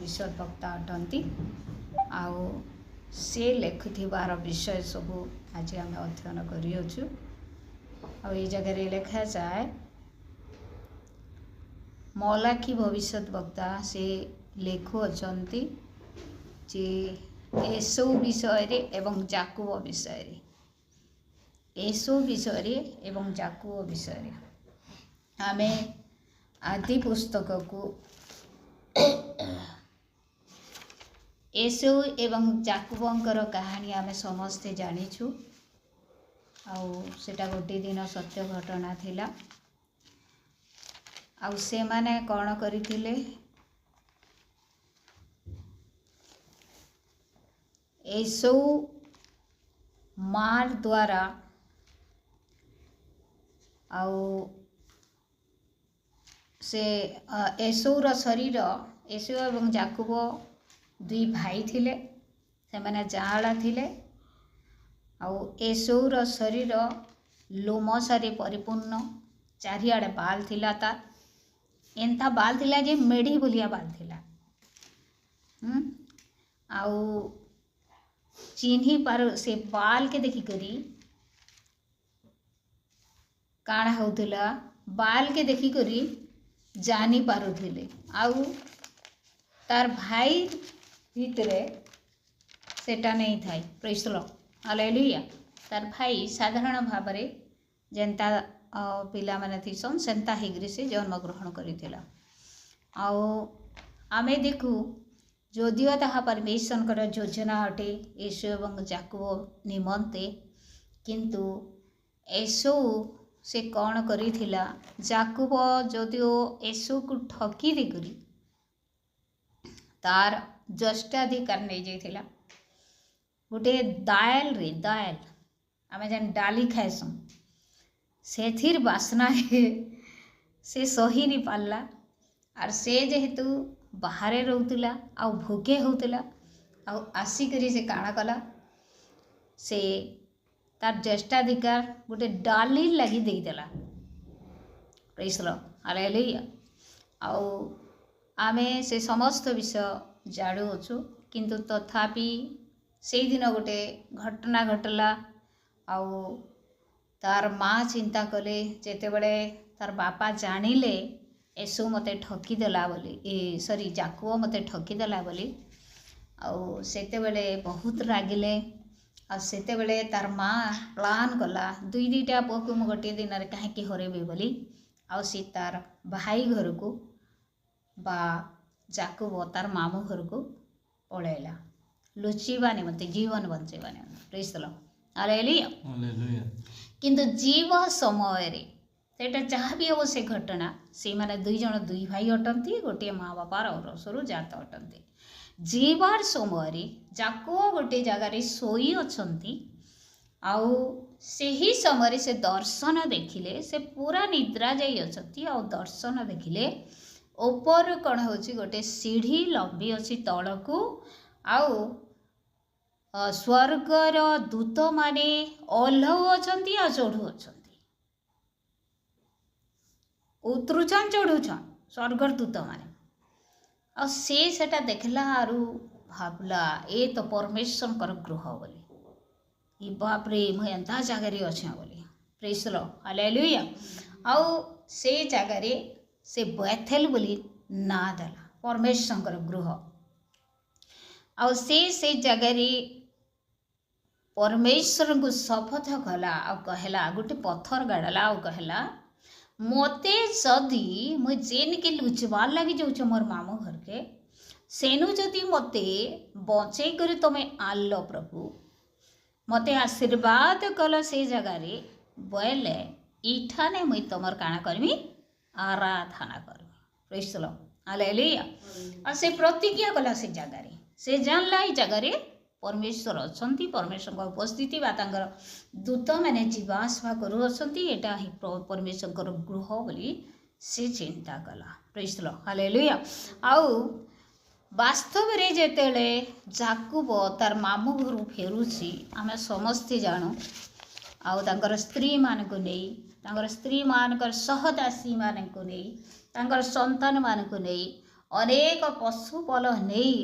भविष्यत वक्ता अटंती आउ से लेखुथिबार विषय सबू आज आम अध्ययन करियछु। आ जगह लेखा जाए मलाखी भविष्यत वक्ता से लेखु अछंती जे एसो विषय रे एवं जाकुब विषय रे एसो विषय रे एवं जाकुब विषय रे आमे आदि पुस्तक को एसो एवं जाकुबंकर कहानी आमे समस्ते जानिछु। आउ सेटा गोटे दिन सत्य घटना थिला। आउ से माने कौन करिथिले एसो मार द्वारा आउ से एसोर शरीर एसो एवं जाकुब दुई भाई थिले से माने जाआला थिले। आउ एसोर शरीर लोमसारे परिपूर्ण चारिआडे बाल थिला तार एंता बाल थिला जे मेढ़ी बोलिया बाल थिला। आउ चिन्ही पार से बाल के देखी करी काଣା होउथिला बाल के देखी करी जानी पारुथिले। आउ तार भाई भितरे सेटा नहीं थाई प्रेज द लॉर्ड हालेलुया। तार भाई साधारण भाव रे जेंता पिला माने थिसन सेंता हिग्री से जन्म ग्रहण करिथिला। आउ आमे देखू जदिओ ताहा परमेश्वर योजना अटे एसो एवं जाकुब निमंते किंतु एसो से कौन करिथिला जाकुब जदिओ एसो को ठकी दे करी तार जष्टाधिकार नहीं जाइथिला। गोटे दायल रे दायल आमे जन डाली खाइसु सेथिर बासना से सही नहीं पारला। आर से जेहेतु बाहरे रोतला आ भोगे होतला आ आसिकरी से काଣା कला से तार ज्येष्ठाधिकार गोटे डाली लगी दे देला प्रेज द लॉर्ड हालेलुया। आउ आमे से समस्त विषय जाडू अछु किंतु तथापि से दिन गोटे घटना घटला। आउ तार माँ चिंता कले जेते बड़े तार बापा जानिले एसो मते ठकी देला बोली ए सॉरी जाकुब मते ठकी देला बोली आउ सेते बेले बहुत रागिले। आ सेते बेले तार माँ प्लान कला दुई दुईटा पुआ को मु गोटे दिन रे काहे कि हरेबे बोली आउ से तार भाई घर को बा जाकुब तार मामू घर को पळेला लुचिबा निमंते जीवन बंचेबा निमंते praise the Lord hallelujah hallelujah. किंतु जीव समय रे सेटा जहाँ भी हो से घटना से माने दुई जन दुई भाई अटंती गोटे माँ बापार औरसरु जात अटंती। जीवार समय रे जाकुब गोटे जगह रे सोई अछंती आउ सेही समय से दर्शन देखिले से पूरा निद्रा जाई अछंती आउ दर्शन देखिले ऊपर कौन होची गोटे सीढ़ी लंबी अच्छी तलकू आउ स्वर्गर दूत माने ओल्हौ अछंती आ चढ़ू अछंती उतरुछन चढ़ुछन स्वर्गर दूत माने आ से सेटा देखला आरु भाबला ए तो परमेश्वर गृह बोली ई बाप रे मैं एंता जगह रे अछि बोली प्रेज द लॉर्ड हालेलुया। आउ से जगह रे से बेथेल बोली ना देला परमेश्वर गृह। आउ से जगह रे परमेश्वर को शपथ कला आ कहला गोटे पत्थर गाड़ला आ कहला मोते जदि मुझे जेन के लुचबार लगी जाऊँ मोर मामू घर के सेनु जदि मते बचे कर तुम आल प्रभु मते आशीर्वाद कल से जगह रे बोले इठाने मुई तुमर काना करमी आराधना करमी प्रेज द लॉर्ड हालेलुया। आ से प्रतिज्ञा कला से जगह रे से जानला ई जगह रे परमेश्वर अछंती परमेश्वर का उपस्थिति बा तांगर दूत माने जीवासभा करू अछंती एटा ही परमेश्वर गृह बोली से चिंता कला प्रेज द लॉर्ड हालेलुया। आउ वास्तव रे जेतेले जाकुब तार मामू घर फेरुची आमे समस्ते जानू आउ तांकर स्त्री मान को नहीं तांकर स्त्री मानकर सहदासी मान को नहीं तांकर संतान मान को नहीं अनेक पशुपल नहीं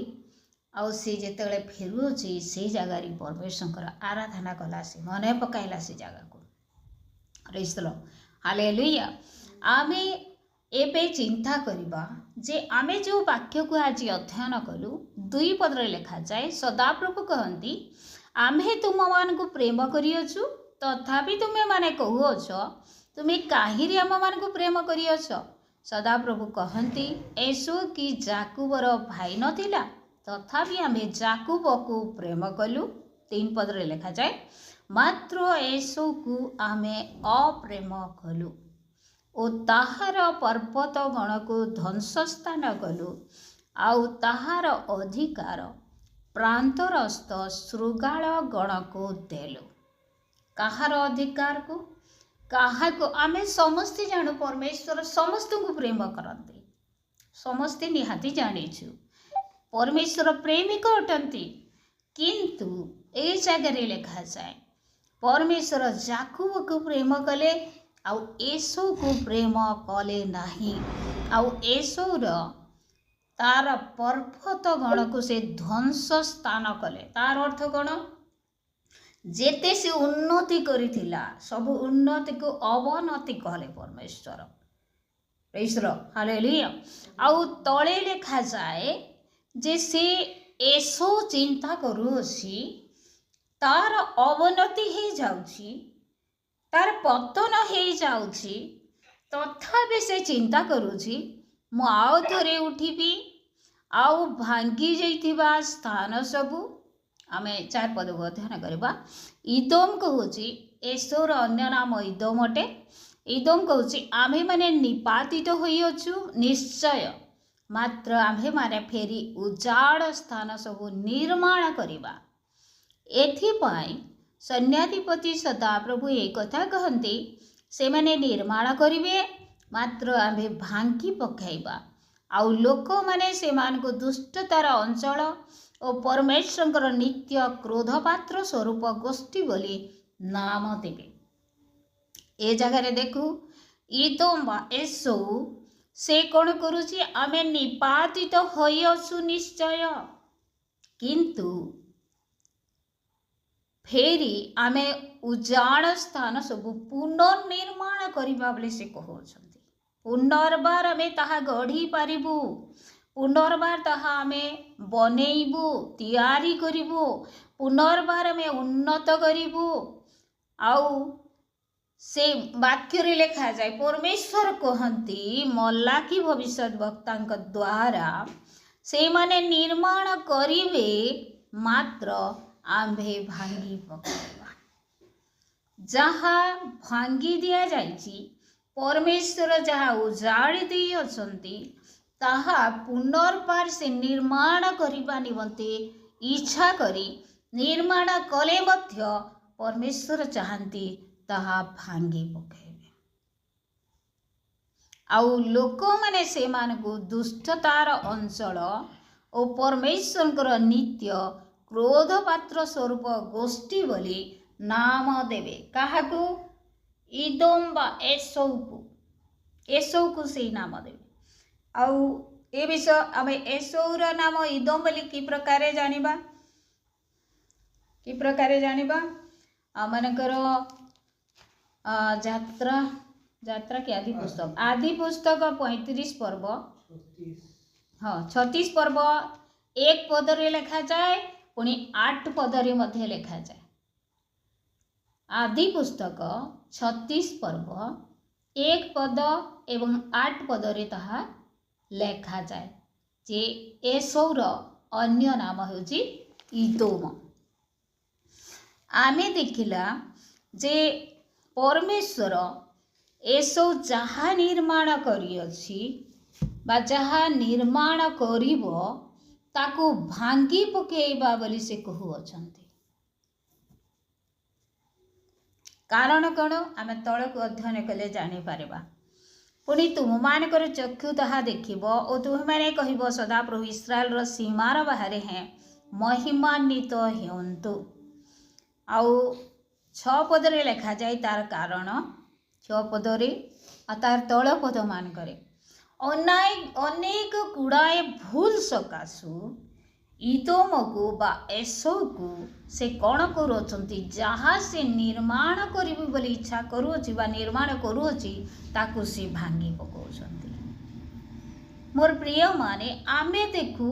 आउ सी जिते फेरुची से जगार परमेश्वर आराधना कला से मन पकाइला से जगह को रेस्तलो हालेलुया। आमे एबे चिंता करिबा जे आमे जो वाक्य को आज अध्ययन कलु 2 पदरे लिखा जाए सदाप्रभु कहती आमे तुम मान को प्रेम करियछु तथापि तुम्हें माने कहूछ तुम्हें काहिरी आम मान को प्रेम करियछ। सदाप्रभु कहती एसो कि जाकुबर भाई नथिला तथापि आमे जाकुब को प्रेम कलु 3 पदरे लिखा जाए मात्र एसो को आमे अप्रेम कलु ओ ताहार पर्वत गण को ध्वंस स्थान कलु आउ ताहार अधिकार प्रांतरस्थ श्रृगाल गण को देलु। कहार अधिकार को कहा को आमे समस्ते जानू परमेश्वर समस्त को प्रेम करते समस्ते निहाती जानीछु परमेश्वर प्रेमिक अटंती किंतु ए जगह लिखा जाए परमेश्वर जाकुब को प्रेम कले आउ एसो को प्रेम कले नाही आउ एसोर तार पर्वत गण को से ध्वंस स्थान कले तार अर्थ कौन जेते से उन्नति करिथिला सब उन्नति को अवनति कहले परमेश्वर प्रेज़ हालेलुया। आउ तले लिखा जाए जे से एसो चिंता करूसी तार अवनति हे जाउची तार पतन हो जाउची तथापि से चिंता करूची मु आउ थरे उठिबी आउ भांगी जाइथिबा स्थान सबु आमे 4 पद को अध्ययन करबा। इदोम कहूची एसोर अन्य नाम इदोम अटे। इदोम कहूची आमे माने निपातित होइअछु निश्चय मात्र आमे माने फेरी उजाड़ स्थान सबु निर्माण करिबा। एथिपाई सैन्याधिपति सदाप्रभु एक कथा कहती से माने निर्माण करिवे मात्र आमे भांगी पकाइबा आउ लोक माने से मान को दुष्टतार अंचल और परमेश्वर नित्य क्रोधपात्र स्वरूप गोष्ठी बोली नाम देवे। ए जगह देखु इदोम एसो से कौन करुची आमे निपातित होइअछु निश्चय किंतु फेरी आमे उजाड़ स्थान सब पुनर्निर्माण करिबा बोली से कहउछंती। पुनर्बार आमे ताहा गढ़ी पारिबु पुनर्बार ताहा आमे बनेइबु तैयारी करिबु पुनर्बार आमे उन्नत करिबु। आउ से वाक्य रे लिखा जाए परमेश्वर कहती मल्लाकी भविष्यत वक्ता द्वारा से माने निर्माण करिवे मात्र आंभे भांगी पकाइबा। जहाँ भांगी दिया जाइछि परमेश्वर जहाँ उजाड़ी दी अछंती ताहा पुनर्बार से निर्माण करिबा निमंते इच्छा करी निर्माण कले मध्य परमेश्वर चाहती ताहा भांगी पकाइबे। आउ लोक माने से मानकु दुष्टतार अंचल और परमेश्वर नित्य क्रोधपात्र स्वरूप गोष्ठी बोली नाम देवे। काहाकू इदोम बा एसौ को से नाम देवे। आउ ए विषय आमे एसौर नाम इदोम बोली कि प्रकारे जानिबा आमनकर यात्रा के आदि पुस्तक 35 पर्व हाँ 36 पर्व 1 पदरे लिखा जाए पुणी 8 पदरे मध्य लिखा जाए। आदि पुस्तक 36 पर्व 1 पद एवं 8 पदरे ताहा लेखा जाए जे एसौर अन्य नाम होची इदोम। आमे देखिला जे परमेश्वर एसौ जहाँ निर्माण करिअछि बा जहाँ निर्माण करिबो ताकू भांगी पकेइबा बोली से कहउछंती। कारण कौन आमे तलक अध्ययन कले जानी पारिबा। पुणी तुम मानकर चक्षु ताहा देखिब और तुम माने कहिब सदाप्रभु इस्राएल रो सीमार बाहरे हैं महिमान्वित हेउंतु। आउ 6 पदरे लिखा जाए तार कारण 6 पदरे आ तार तल पद मान करे ଅନେକ ଗୁଡ଼ାଏ ଭୁଲ ସକାଶୁ ଇଦୋମକୁ ବା ଏସୋକୁ ସେ କ'ଣ କରୁଅଛନ୍ତି, ଯାହା ସେ ନିର୍ମାଣ କରିବେ ବୋଲି ଇଚ୍ଛା କରୁଅଛି ବା ନିର୍ମାଣ କରୁଅଛି ତାକୁ ସେ ଭାଙ୍ଗି ପକାଉଛନ୍ତି। ମୋର ପ୍ରିୟମାନେ, ଆମେ ଦେଖୁ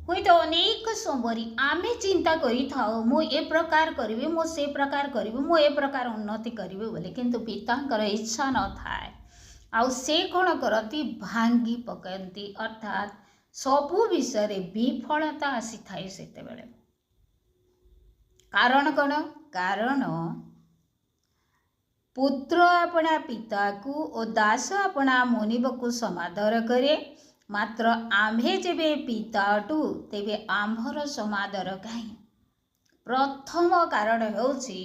ହୁଏତ ଅନେକ ସମୟରେ ଆମେ ଚିନ୍ତା କରିଥାଉ ମୁଁ ଏ ପ୍ରକାର କରିବି, ମୁଁ ସେ ପ୍ରକାର କରିବି, ମୁଁ ଏ ପ୍ରକାର ଉନ୍ନତି କରିବି ବୋଲି, କିନ୍ତୁ ପିତାଙ୍କର ଇଚ୍ଛା ନଥାଏ। ଆଉ ସେ କ'ଣ କରନ୍ତି, ଭାଙ୍ଗି ପକାନ୍ତି। ଅର୍ଥାତ୍ ସବୁ ବିଷୟରେ ବିଫଳତା ଆସିଥାଏ ସେତେବେଳେ। କାରଣ କ'ଣ? କାରଣ ପୁତ୍ର ଆପଣା ପିତାକୁ ଓ ଦାସ ଆପଣା ମୁନିବକୁ ସମାଦର କରେ, ମାତ୍ର ଆମ୍ଭେ ଯେବେ ପିତା ଅଟୁ ତେବେ ଆମ୍ଭର ସମାଦର କାହିଁ? ପ୍ରଥମ କାରଣ ହେଉଛି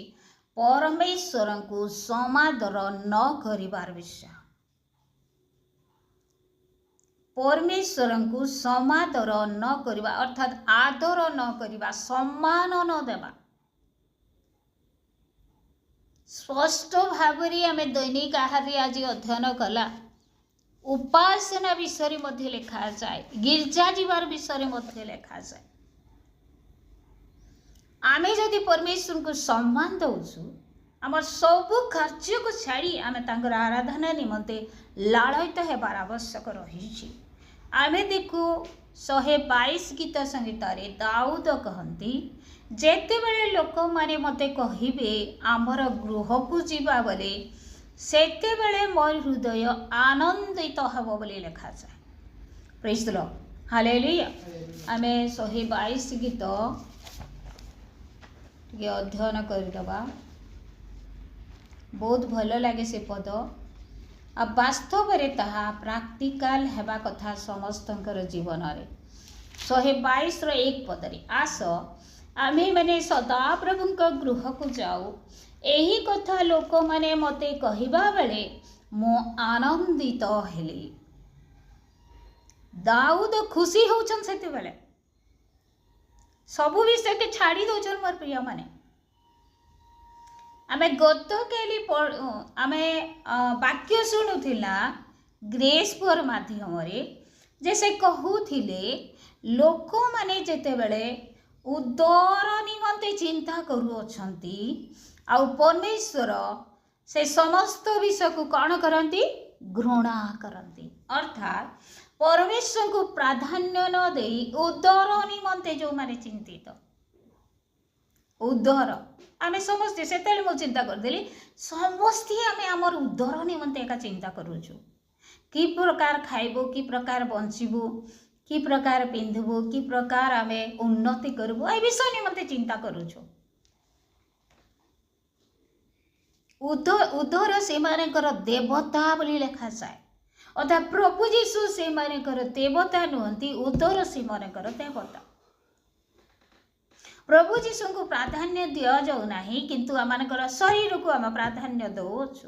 ପରମେଶ୍ୱରଙ୍କୁ ସମାଦର ନ କରିବାର ବିଷୟ। ପରମେଶ୍ୱରଙ୍କୁ ସମାଦର ନ କରିବା ଅର୍ଥାତ୍ ଆଦର ନ କରିବା, ସମ୍ମାନ ନ ଦେବା। ସ୍ପଷ୍ଟ ଭାବରେ ଆମେ ଦୈନିକ ଆହାରରେ ଆଜି ଅଧ୍ୟୟନ କଲା। ଉପାସନା ବିଷୟରେ ମଧ୍ୟ ଲେଖାଯାଏ, ଗିର୍ଜା ଯିବାର ବିଷୟରେ ମଧ୍ୟ ଲେଖାଯାଏ। ଆମେ ଯଦି ପରମେଶ୍ୱରଙ୍କୁ ସମ୍ମାନ ଦେଉଛୁ, ଆମର ସବୁ କାର୍ଯ୍ୟକୁ ଛାଡ଼ି ଆମେ ତାଙ୍କର ଆରାଧନା ନିମନ୍ତେ ଲାଳିତ ହେବାର ଆବଶ୍ୟକ ରହିଛି। ଆମେ ଦେଖୁ 122 ଗୀତ ସଂହିତାରେ ଦାଉଦ କହନ୍ତି, ଯେତେବେଳେ ଲୋକମାନେ ମୋତେ କହିବେ ଆମର ଗୃହକୁ ଯିବା ବୋଲି, ସେତେବେଳେ ମୋର ହୃଦୟ ଆନନ୍ଦିତ ହେବ ବୋଲି ଲେଖାଯାଏ। ପ୍ରେଜ୍ ଦ ଲର୍ଡ, ହାଲେଲୁୟା। ଆମେ 122 ଗୀତ ଟିକେ ଅଧ୍ୟୟନ କରିଦେବା। ବହୁତ ଭଲ ଲାଗେ ସେ ପଦ। ଆଉ ବାସ୍ତବରେ ତାହା ପ୍ରାକ୍ଟିକାଲ ହେବା କଥା ସମସ୍ତଙ୍କର ଜୀବନରେ। 122ର 1 ପଦରେ, ଆସ ଆମ୍ଭେମାନେ ସଦାପ୍ରଭୁଙ୍କ ଗୃହକୁ ଯାଉ, ଏହି କଥା ଲୋକମାନେ ମୋତେ କହିବା ବେଳେ ମୁଁ ଆନନ୍ଦିତ ହେଲି। ଦାଉଦ ଖୁସି ହେଉଛନ୍ ସେତେବେଳେ, ସବୁ ବିଷୟକେ ଛାଡ଼ି ଦେଉଛନ୍। ମୋର ପ୍ରିୟମାନେ, ଆମେ ଗତକାଲି ଆମେ ବାକ୍ୟ ଶୁଣୁଥିଲା ଗ୍ରେସ୍ ପର ମାଧ୍ୟମରେ, ଯେ ସେ କହୁଥିଲେ ଲୋକମାନେ ଯେତେବେଳେ ଉଦର ନିମନ୍ତେ ଚିନ୍ତା କରୁଅଛନ୍ତି, ଆଉ ପରମେଶ୍ୱର ସେ ସମସ୍ତ ବିଷୟକୁ କ'ଣ କରନ୍ତି, ଘୃଣା କରନ୍ତି। ଅର୍ଥାତ୍ ପରମେଶ୍ୱରଙ୍କୁ ପ୍ରାଧାନ୍ୟ ନ ଦେଇ ଉଦର ନିମନ୍ତେ ଯେଉଁମାନେ ଚିନ୍ତିତ, ଉଦର ଆମେ ସମସ୍ତେ, ସେତେବେଳେ ମୁଁ ଚିନ୍ତା କରିଦେଲି, ସମସ୍ତେ ଆମେ ଆମର ଉଦର ନିମନ୍ତେ ଏକା ଚିନ୍ତା କରୁଛୁ। କି ପ୍ରକାର ଖାଇବୁ, କି ପ୍ରକାର ବଞ୍ଚିବୁ, କି ପ୍ରକାର ପିନ୍ଧିବୁ, କି ପ୍ରକାର ଆମେ ଉନ୍ନତି କରିବୁ, ଏ ବିଷୟ ନିମନ୍ତେ ଚିନ୍ତା କରୁଛୁ। ଉଦର ସେମାନଙ୍କର ଦେବତା ବୋଲି ଲେଖାଯାଏ। ଅର୍ଥାତ୍ ପ୍ରଭୁ ଯୀଶୁ ସେମାନଙ୍କର ଦେବତା ନୁହନ୍ତି, ଉଦର ସେମାନଙ୍କର ଦେବତା। ପ୍ରଭୁ ଯୀଶୁଙ୍କୁ ପ୍ରାଧାନ୍ୟ ଦିଆଯାଉ ନାହିଁ, କିନ୍ତୁ ଆମମାନଙ୍କର ଶରୀରକୁ ଆମେ ପ୍ରାଧାନ୍ୟ ଦେଉଛୁ।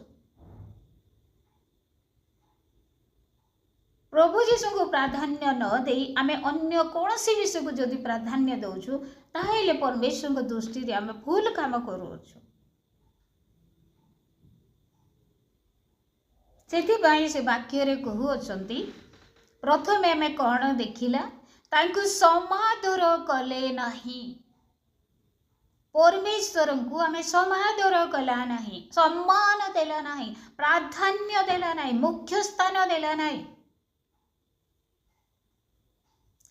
ପ୍ରଭୁ ଯୀଶୁଙ୍କୁ ପ୍ରାଧାନ୍ୟ ନ ଦେଇ ଆମେ ଅନ୍ୟ କୌଣସି ବିଷୟକୁ ଯଦି ପ୍ରାଧାନ୍ୟ ଦେଉଛୁ, ତାହେଲେ ପରମେଶ୍ୱରଙ୍କ ଦୃଷ୍ଟିରେ ଆମେ ଭୁଲ କାମ କରୁଅଛୁ। ସେଥିପାଇଁ ସେ ବାକ୍ୟରେ କହୁଅଛନ୍ତି, ପ୍ରଥମେ ଆମେ କ'ଣ ଦେଖିଲା, ତାଙ୍କୁ ସମାଦର କଲେ ନାହିଁ। ପରମେଶ୍ୱରଙ୍କୁ ଆମେ ସମାଦର କଲା ନାହିଁ, ସମ୍ମାନ ଦେଲା ନାହିଁ, ପ୍ରାଧାନ୍ୟ ଦେଲା ନାହିଁ, ମୁଖ୍ୟ ସ୍ଥାନ ଦେଲା ନାହିଁ।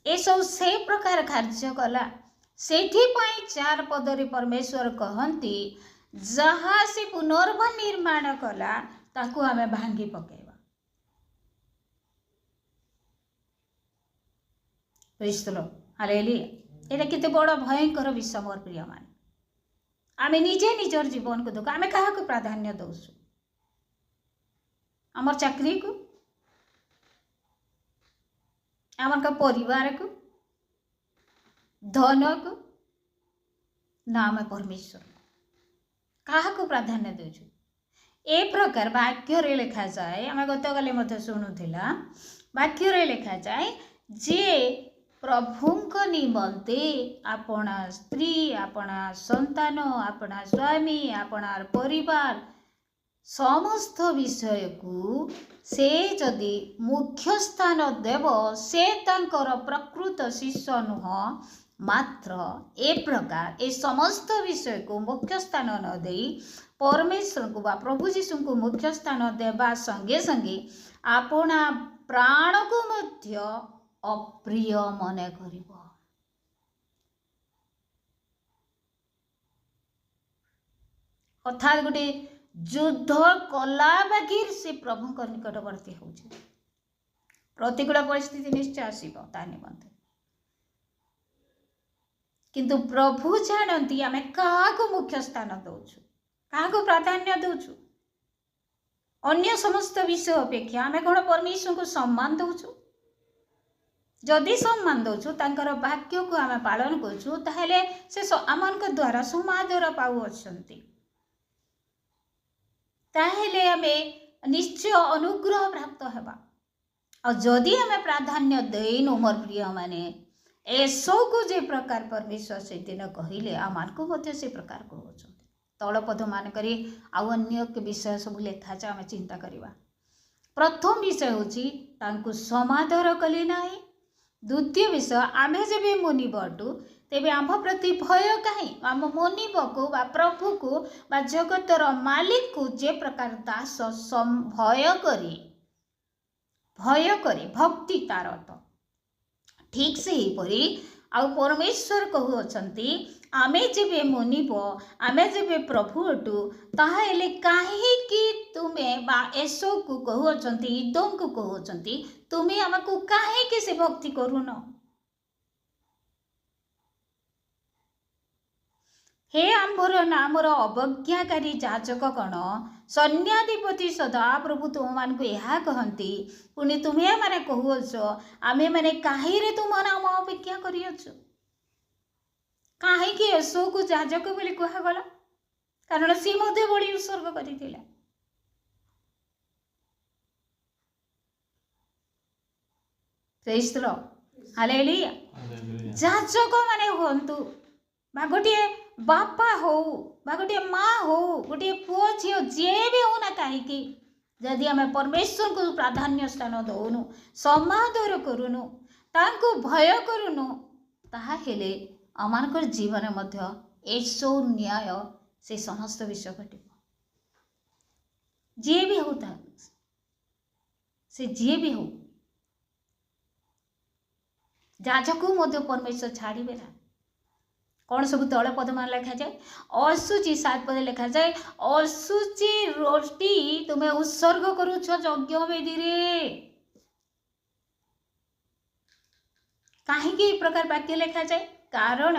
ଏସବୁ ସେ ପ୍ରକାର କାର୍ଯ୍ୟ କଲା। ସେଥିପାଇଁ 4 ପଦରେ ପରମେଶ୍ୱର କହନ୍ତି, ଯାହା ସେ ପୁନର୍ବାର ନିର୍ମାଣ କଲା ତାକୁ ଆମେ ଭାଙ୍ଗି ପକାଇବା। ପ୍ରେଜ୍ ଦ ଲର୍ଡ, ହାଲେଲୁୟା। ଏଇଟା କେତେ ବଡ଼ ଭୟଙ୍କର ବିଷୟ ମୋର ପ୍ରିୟମାନେ। ଆମେ ନିଜେ ନିଜର ଜୀବନକୁ ଦେଖୁ, ଆମେ କାହାକୁ ପ୍ରାଧାନ୍ୟ ଦେଉଛୁ? ଆମର ଚାକିରିକୁ, ଆମର ପରିବାରକୁ, ଧନକୁ, ନା ଆମେ ପରମେଶ୍ୱରକୁ କାହାକୁ ପ୍ରାଧାନ୍ୟ ଦେଉଛୁ? ଏ ପ୍ରକାର ବାକ୍ୟରେ ଲେଖାଯାଏ, ଆମେ ଗତକାଲି ମଧ୍ୟ ଶୁଣୁଥିଲା, ବାକ୍ୟରେ ଲେଖାଯାଏ ଯେ ପ୍ରଭୁଙ୍କ ନିମନ୍ତେ ଆପଣା ସ୍ତ୍ରୀ, ଆପଣା ସନ୍ତାନ, ଆପଣା ସ୍ୱାମୀ, ଆପଣାର ପରିବାର समस्त विषय को से जदि मुख्य स्थान देव से तांकर प्रकृत शिष्य नुह मात्र ए प्रकार ए समस्त विषय को मुख्य स्थान न दे परमेश्वर को बा प्रभु जीशु को मुख्य स्थान देवा संगे संगे आपना प्राण को मध्य अप्रिय मने करिब। अर्थात गोटे युद्ध कला बागिर से प्रभु को निकटवर्ती हो प्रतिकूल परिस्थिति निश्चय आसब ता निमंते किंतु प्रभु जानती आम क्या मुख्य स्थान दौचु क्या प्राधान्य दौचु अन्य समस्त विषय अपेक्षा आम कौन परमेश्वर को सम्मान दौचु जदि सम्मान दौचु तांकर वाक्य को आम पालन करछु ताहेले से आम द्वारा समादर पाऊ अच्छंती ताहेले आमे निश्चय अनुग्रह प्राप्त हेबा और जदि आमे प्राधान्य देनु मोर प्रिय माने एसो को जे प्रकार परमेश्वर से दिन कहले आमान को मध्य से प्रकार कहउछन तळपद मान करी आ अन्य के विषय सब लेखा जा आमे चिंता करिबा। प्रथम विषय होची तांको समादर कले नाही। द्वितीय विषय आमे जेबे मुनिबटू तेबे आम प्रति भय कहीं आम मुनिब को बा प्रभु को बा जगतर मालिक को जे प्रकार दास भय करी भक्ति तार तो ठीक से ही परी आ परमेश्वर कहू अछंती आमे जेबे मुनिब आमे जेबे प्रभु अटू ताहेले काहे कि तुमे बा एसो को कहू अछंती इदम को कहू अछंती तुमे हमको काहे कि से भक्ति करूनो। हे आंबर नामर अवज्ञाकारी जाचक कण सैन्याधिपति सदा प्रभु तुम मान को यह कहती पुणी तुम्हें माने कहूच आमे माने काहे तुम नाम अपेक्षा करियछ काहे कि एसो को जाजक बोली कहगला कारण सी मध्य बड़ी उत्सर्ग करिथिला। Praise the Lord hallelujah. जाजक माने होंतु बा गोटे बापा हो बा गोटे माँ हो गोटे पुओ झील जी भी हो ना कहीं जदि आम परमेश्वर को प्राधान्य स्थान दौनु समादर करूनु तांको भय करूनु ताहेले आमानकर जीवन मध्य एसो न्याय से समस्त विषय घटिब जी भी हो से जी भी हो जाजक मध्य परमेश्वर छाड़े ना कौन सब तल पद मान लिखा जाए अशुचि 7 पद लिखा जाए अशुचि रोटी तुम्हें उत्सर्ग करुछ यज्ञ वेदी रे कहीं प्रकार वाक्य लिखा जाए कारण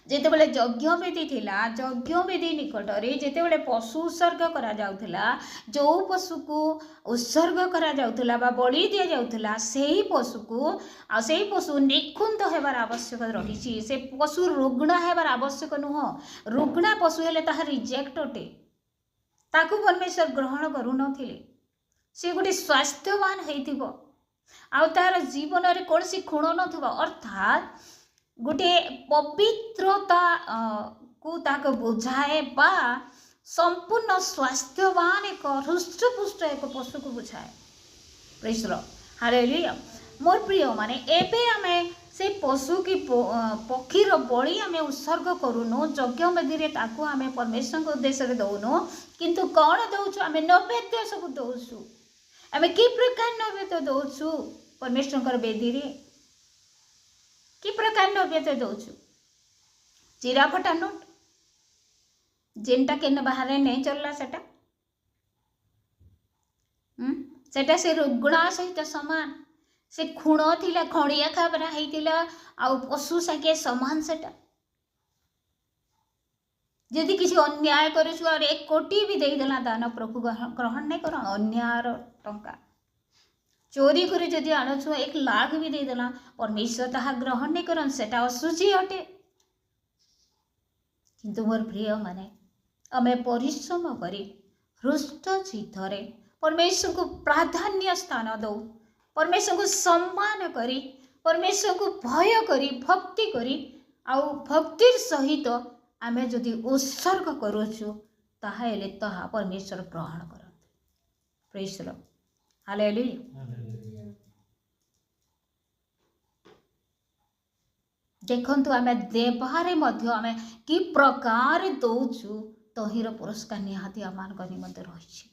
जेते बेले यज्ञ वेदी थिला यज्ञ वेदी निकटरे जेते बेले पशु उत्सर्ग करा जाउथला जो पशु को उत्सर्ग करा जाउथला बा बलि दिया जाउथला सेही पशु को आ सेही पशु निखुंत हेबार आवश्यक रही से पशु रुग्ण हेबार आवश्यक नुह रुग्णा पशु हेले ताहा रिजेक्ट अटे ताकू परमेश्वर ग्रहण करू नथिले से गोटे स्वास्थ्यवान हेतिबो आ तार जीवन रे कोनसी खुण नथिबो अर्थात गोटे पवित्रता को ताक बुझाए बा संपूर्ण स्वास्थ्यवान एक हृष्टपुष्ट एक पशु को बुझाए। Praise the Lord hallelujah. मोर प्रिय माने एबे आमे से पशु की पक्षीर बलि आमे उत्सर्ग करूनु यज्ञ वेदी रे ताकू आमे परमेश्वर को उद्देश्य रे दउनु किंतु कौन दउछु आमे नैवेद्य सब दउछु आमे की प्रकार नैवेद्य दउछु परमेश्वर वेदी रे कि प्रकार नैवेद्य दउछु चिरा फटा नोट जेनटा केन बाहर नहीं चलला सेटा से रुग्णा सहित समान से खुण थिला खणिया खाबरा हेतिला आ पशु साके समान सेटा यदि किसी अन्याय करेछु और 1 कोटी भी देई देला दान प्रभु ग्रहण नहीं कर अन्याय टंका चोरी करे जदि आणुछु 1 लाख भी दे देला परमेश्वर ताहा ग्रहण नहीं करन सेटा अशुचि हटे किंतु मोर प्रिय माने आमे परिश्रम करी हृष्ट चित्तरे परमेश्वर को प्राधान्य स्थान दो परमेश्वर को सम्मान करी परमेश्वर को भय करी भक्ति करी आउ भक्तिर सहित आमे जदि उत्सर्ग करूछु ताहेले ताहा परमेश्वर ग्रहण करते। Praise the Lord, hallelujah. देखंतु आमे देवारे मध्य आमे कि प्रकार दौचु तहिर पुरस्कार निहाती आमान निमंते रही।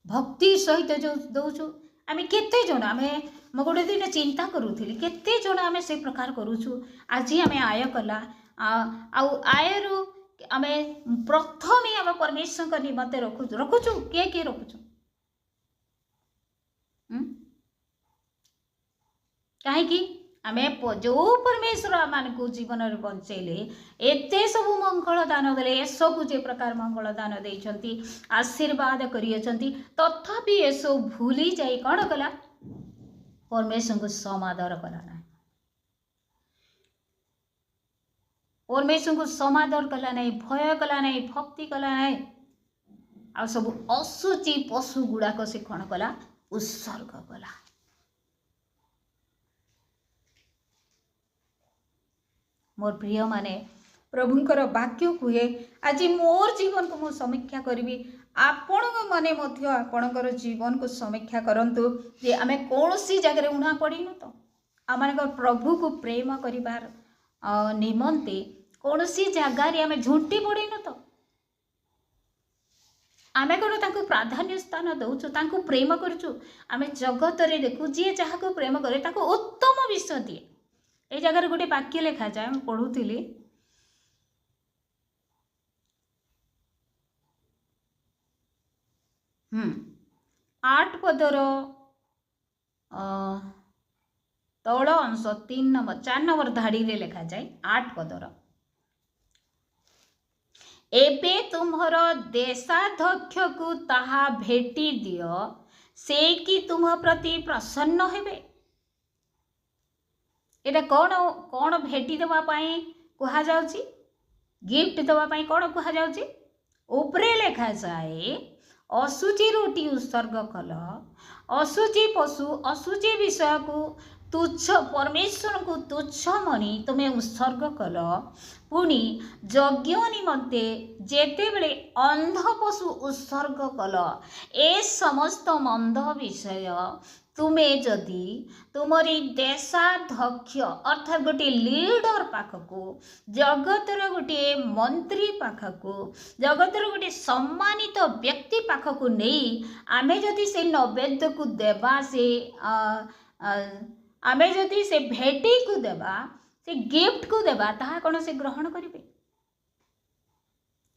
भक्ति सहित जो दौचु आमे केते जण आमे म गोटे दिन चिंता करूथिली केते जण आमे से प्रकार करूछु। आज आमे आय कला आयरु आमे प्रथम आमे परमेश्वर निमंते रखुछु के रखुछु कहीं आमे जो परमेश्वर आम को जीवन में बंचेले एते सब मंगल दान देले ए सब जे प्रकार मंगल दान देइछंती आशीर्वाद करियछंती तथापि ए सब भूली जाई कौन कला परमेश्वर को समादर कला ना परमेश्वर को समादर कला नहीं भय कला नहीं भक्ति कला नहीं आ सब असुचि पशु गुड़ाक से कौन कला उत्सर्ग कला। मोर प्रिय माने प्रभुंकर वाक्य कहे आज मोर जीवन को मु समीक्षा करी आपण माने मध्य आपणकर जीवन को समीक्षा करंतु जे आमे कौनसी जगह उणा पड़ीनु तो आम प्रभु को प्रेम करिबार निमंते कौनसी जगार आमे झुंटी पड़ीनु तो आमे कौन तांको प्राधान्य स्थान दउछु तांको प्रेम करछु। आमे जगत रे देखु जे जहा को प्रेम करे ताको उत्तम विषय दिए। ए जगह गोटे वाक्य लिखा जाए मैं पढ़ुली 8 पदर तल अंश 3 नंबर 4 नंबर धाड़ी रे लिखा जाए 8 पदर एबे तुम्हर देशाध्यक्ष को ताहा भेटी दियो से कि तुम प्रति प्रसन्न हेबे। एटा कौन कौन भेटी देवा पाई कहा जाउची गिफ्ट देवा पाई कौन कहा जाउची उपरे लिखा जाए असुचि रोटी उत्सर्ग कल असुचि पशु असुचि विषय को तुच्छ परमेश्वर को तुच्छ मनी तुम्हें उत्सर्ग कल पुणी यज्ञ निमंते जेते बेले अंध पशु उत्सर्ग कल ए समस्त मंद विषय तुम्हें जदि तुमरी देशाध्यक्ष अर्थात गोटे लीडर पाखको जगतर गोटे मंत्री पाखको जगतर गोटे सम्मानित व्यक्ति पाखको नहीं आमे जदि से नैवेद्य को देवा से आमे जदि से भेटी को देवा से गिफ्ट को देवा ताहा कौन से ग्रहण करेंगे।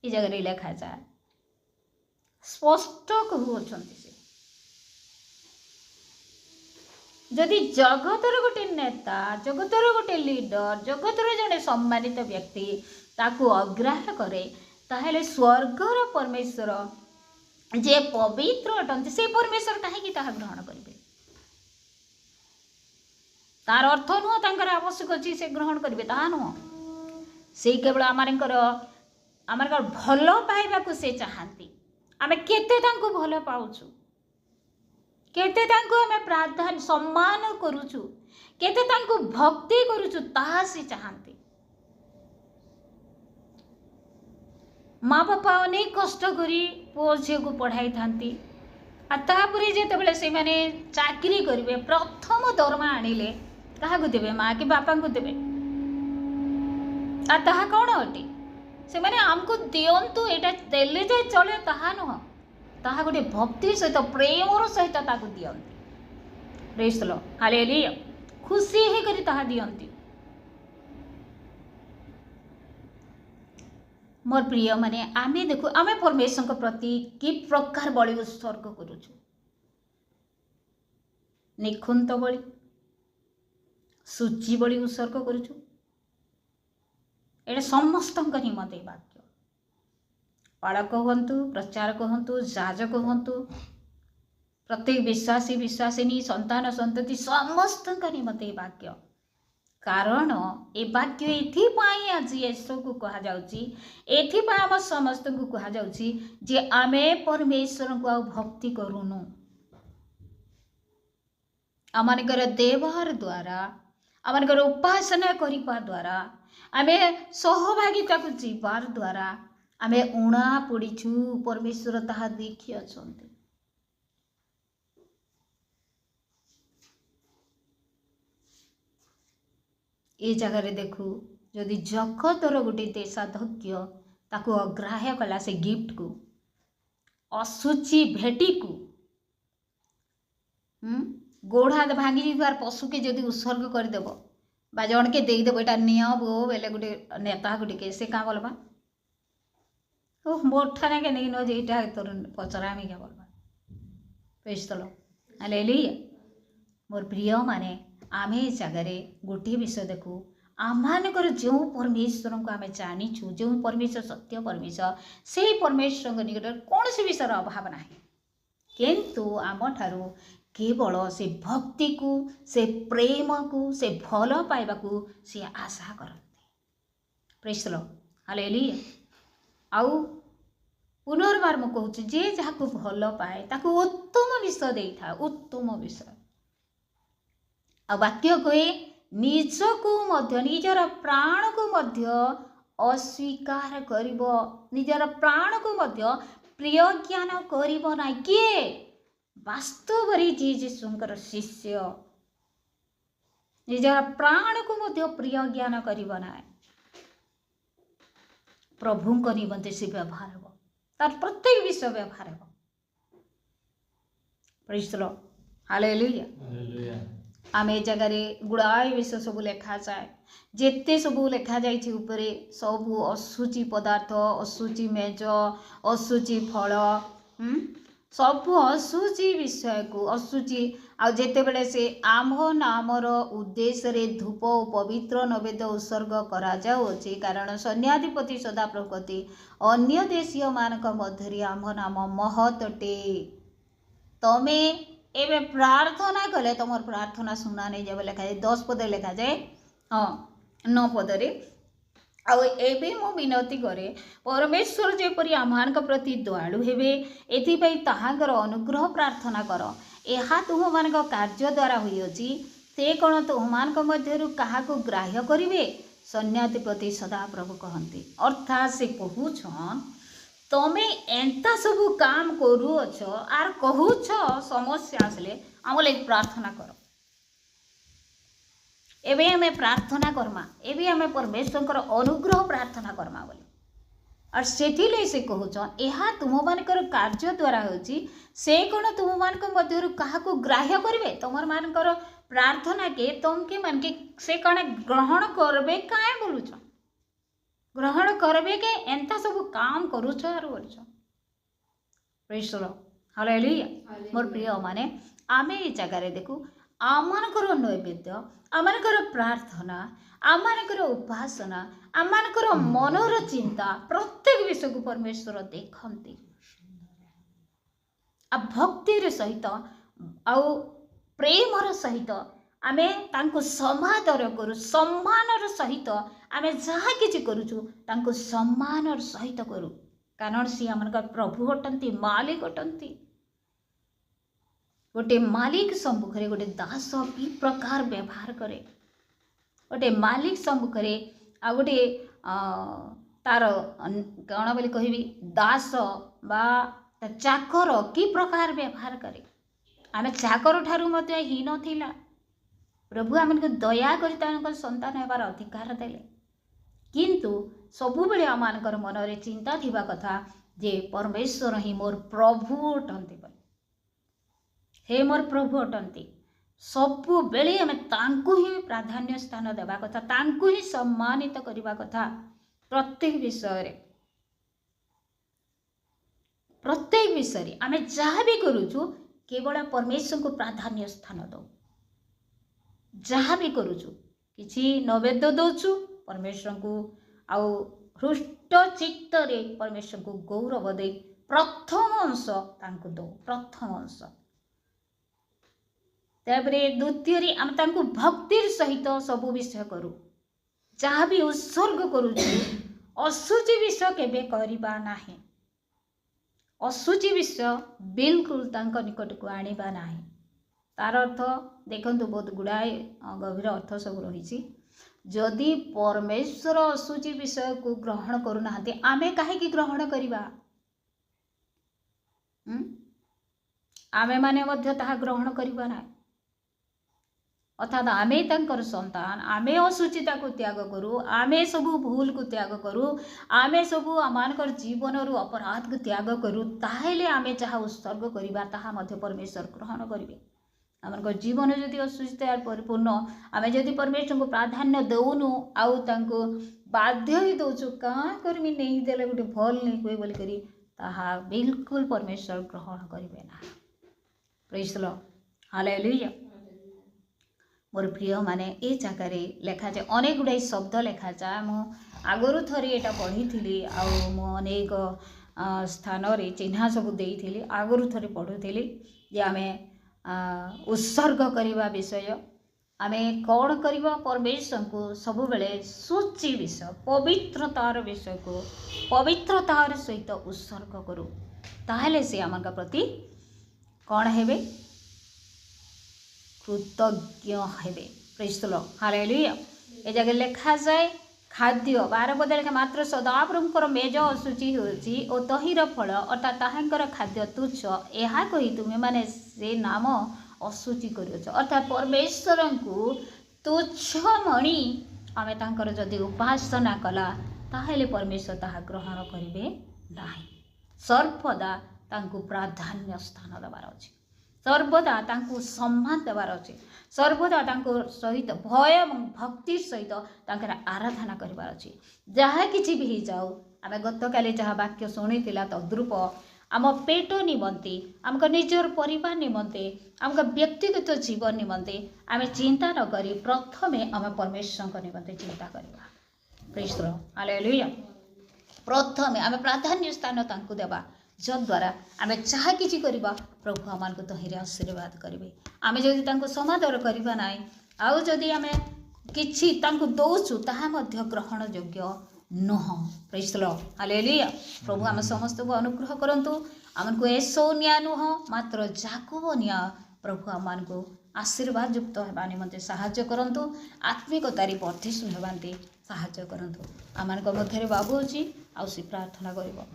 ये जगह लिखा जाए स्पष्ट कहते जदि जगतर गोटे नेता जगतर गोटे लीडर जगतर जड़े सम्मानित व्यक्ति ताकू अग्राह्य करे ताहेले स्वर्गर परमेश्वर जे पवित्र अटंती से परमेश्वर कहीं ताहा ग्रहण करेंगे। तार अर्थ नुह तांकर आवश्यक अच्छी से ग्रहण करेंगे ता नुह से केवल आमर भल पाइबा को से चाहती आमे केते तांको भल पाउछु केते तांको आमे प्रार्थना सम्मान करूछु केते तांको भक्ति करूछु ताहा से चाहती। माँ बापा अनेक कष्ट करी पुओ झील को पढ़ाई थांती तापरे जेतेबेले से माने चाकरी करिवे प्रथम दरमा आनिले काहा को देबे माँ के बापा को देबे आ ताहा कौन अटे से माने हमको दियंतु एटा देले जे चले ताहा नुह ताहा गोटे भक्ति सहित प्रेमर सहित ताकू दियंती। प्रेज द लॉर्ड हालेलुया खुशी हे करी ताहा दियंती। मोर प्रिय माने आमे देखो आमे परमेश्वर के प्रति कि प्रकार बलि उत्सर्ग करूछु निखुंत बलि सूची बलि उत्सर्ग करूछु एटा समस्त निमते वाक्य पालक हूँ प्रचारक हूँ जाजक हूँ प्रत्येक विश्वासी विश्वासिनी संतान संतति समस्त निमते वाक्य कारण ए वाक्य एथिपाई आज यीशु को कहा जाउची एथिपाई हम समस्त को कहा जाउची जे आमे परमेश्वर को आ भक्ति करूनु आमनकर देवहार द्वारा आमनकर उपासना करिपा द्वारा आमे सहभागिता को जीवार द्वारा आमे उणा पड़ीछु परमेश्वर ताहा देखी अछंती। ए जगह रे देखू जदि जगतर गोटे देशाध्यक्ष ताको अग्राह्य कला से गिफ्ट को असुचि भेटी को गोड़ हाथ भांगी जीवार पशु के जदि उत्सर्ग करदेव बा जन के देदेव यहाँ नियो बो बेले गोटे नेता गुटिके से क्या बोलबा ओह मोठा ना के नहीं न जेटा तोर पचरामी क्या बोलबा पेस्तल हालेलुया। मोर प्रिय माने आमे जगह गोटे विषय देखू आमर जो परमेश्वर को आम जाचु जो परमेश्वर सत्य परमेश्वर से परमेश्वर निकट कौन सी विषय अभाव ना किंतु आम ठारू केवल से भक्ति को से प्रेम को से भल पाइबा को से आशा करते। Praise the Lord hallelujah. आउ पुनर्बार मु कहूँ जे जहाँ को भल पाए ताको उत्तम विषय दे था उत्तम विषय आ वाक्य कहे निज को मध्य निजर प्राण को मध्य अस्वीकार करिबो निजर प्राण को मध्य प्रिय ज्ञान करिबो ना किए वास्तव रे जीशुंकर शिष्य निजर प्राण को मध्य प्रिय ज्ञान करिबो ना प्रभु को निमंते से व्यवहार हो तार प्रत्येक विषय व्यवहार हो। Praise the Lord hallelujah. आम ए जगार गुड़ाए विषय सब लेखा जाए जेते सब लेखा जाइए उपरे सबू असुचि पदार्थ असुचि मेज असुचि फल सबू असुचि विषय को असुचि आते बेले से आम नामर उद्देश्य रे धूप और पवित्र नैवेद्य उत्सर्ग करा जाउछि कारण सैन्याधिपति सदाप्रभुपति अन्य देशीय मानक मध्य आम नाम महतटे तमे एवं प्रार्थना कले तुम प्रार्थना शुणा नहीं जाए लिखा जाए 10 पद लिखा जाए हाँ 9 पदरे आबे मु विनती करे परमेश्वर जेपरी आमान प्रति दयालु हेबे एथिपाई ताहांकर अनुग्रह प्रार्थना कर यह तुम मान कार्य द्वारा होइछि से कौन तुम मान मध्यरु काहाको ग्राह्य करिवे सैन्याधिपति सदा प्रभु कहते अर्थात से कहूछन तमे एंता सब काम करूछ आर कहूछ समस्या आसले आम लगे प्रार्थना कर एबे हमें प्रार्थना करमा एबे हमें परमेश्वर अनुग्रह प्रार्थना करमा बोली और से से कहूछन यह तुम मानकर कार्य द्वारा होछि से कौन तुम मान मध्यरु काहाको ग्राह्य करिवे तुम मानकर प्रार्थना के तुम के मान के से कौन ग्रहण करबे काहे बोलुछ ग्रहण करबे के एंता सब काम करूछ आर बोलछ। Praise the Lord hallelujah. मोर प्रिय माने आमे ए जगह रे देखू आमानकर नैवेद्य आमानकर प्रार्थना आमानकर उपासना आमानकर मनोर चिंता प्रत्येक विषय को परमेश्वर देखते आ भक्तिर सहित आउ प्रेमर सहित आमे तांको समादर करू सम्मानर सहित आमे जहाँ किछि करूछु तांको सम्मानर सहित करू कारण सी आमनका प्रभु अटंती मालिक अटंती गोटे मालिक सम्मुख गोटे दास कि प्रकार व्यवहार करे गोटे मालिक सम्मुख आ गोटे तार कौन बोली कहबी दास बा चाकर कि प्रकार व्यवहार करे आमे चाकर ठारू मते हीन थिला प्रभु आम दया कर संतान हेबार अधिकार देले किंतु सबु बेले आम मनरे चिंता थिबा कथा जे परमेश्वर ही मोर प्रभु अटंती हे मोर प्रभु अटंती सबु बेले आम तांकु ही प्राधान्य स्थान देवा कथा तांकु ही सम्मानित करबा कथा प्रत्येक विषय आम जहाँ भी करूछु केवल परमेश्वर को प्राधान्य स्थान दो जहाँ भी करूछु किछि नैवेद्य दौछु परमेश्वर को आउ हृष्ट चित्त रे परमेश्वर को गौरव दे प्रथम अंश तांको दो प्रथम अंश तापरे द्वितीय आम तांको भक्तिर सहित सबु विषय करू जहाँ भी उत्सर्ग करूछु असुचि विषय केबे करिबा नाही असुचि विषय बिल्कुल तांको निकट को आनिबा नाही तार अर्थ देखंतु बहुत गुड़ाए गभीर अर्थ सब रही जदि परमेश्वर अशुचि विषय को ग्रहण करूना आमे काहे ग्रहण करवा आमे माने मध्य ताहा ग्रहण करवा ना अर्थात आमे तांकर संतान आमे अशुचिता को त्याग करू आमे सबू भूल को त्याग करू आमे सबू आमानकर जीवन रु अपराध को त्याग करू ताहेले आमे जहाँ उत्सर्ग करवा ताहा मध्य परमेश्वर ग्रहण करिवे आमर जीवन जदि अशुचिता परिपूर्ण आमे जदि परमेश्वर को प्राधान्य दौनु आउ तांको बाध्य ही दौचु क्या करमी नहीं देले गोटे भल नहीं हुए बोली करी ताहा बिल्कुल परमेश्वर ग्रहण करिवे ना। Praise the Lord, hallelujah. मोर प्रिय माने ए जगार लेखा जाए अनेक गुड़ाई शब्द लेखा जाए मु आगुरी थरी एटा पढ़ी थी मु अनेक स्थान रे चिन्हा सब देई आगुरी थरी पढ़ुली जे आमे उत्सर्ग करने विषय आमे कौन करवा परमेश्वर को सब बेले सूची विषय पवित्रतार विषय को पवित्रतार सहित उत्सर्ग करू ताहले से आम प्रति कौन हेबे कृतज्ञ हेबे। Praise the Lord, hallelujah. ए जगह लिखा जाए खाद्य 12 बदल मात्र सदाप्रभुकर मेज अशुचि होची और तहिर फल अर्थात ताहांकर खाद्य तुच्छ यह कही तुम्हें माने से नाम अशुचि कर अर्थात परमेश्वर को तुच्छ मणि आमे तांकर जदि उपासना कला ताहेले परमेश्वर ताहा ग्रहण करिवे नाही। सर्वदा तांको प्राधान्य स्थान देवार अछि, सर्वदा तांको सम्मान देवार अछि, सर्वदा तांको सहित भय और भक्ति सहित तांकर आराधना करिवार अछि। जहाँ किछि भी जाऊ आमे गतकाली जहाँ वाक्य शुणीला तद्रूप आम पेट निमंते आमक निजर परिवार निमंते आमक व्यक्तिगत जीवन निमंते आमे चिंता न करी प्रथमे आम परमेश्वर निमंते चिंता करवा। Praise the Lord, hallelujah. प्रथमे आमे प्राधान्य स्थान तांको देबा जद्वारा आमे चाह किछि करबा प्रभु आमान को तहिरे आशीर्वाद करिवे। आमे जदि तांको समादर करबा नाई आउ जदि आमे किछि तांको दौचु ताहा मध्य ग्रहण योग्य नह। Praise the Lord, hallelujah. प्रभु आम समस्त को अनुग्रह करंतु आमन को एसो न्या नुह मात्र जाकुब न्या प्रभु आमान को आशीर्वाद युक्त हेबा निमंते साहाय्य करंतु आत्मिकतारी वर्धिष्णु हेबांते साहाय्य करंतु। आमान को मध्यरे बाबू अछि आउ सी प्रार्थना करिवो।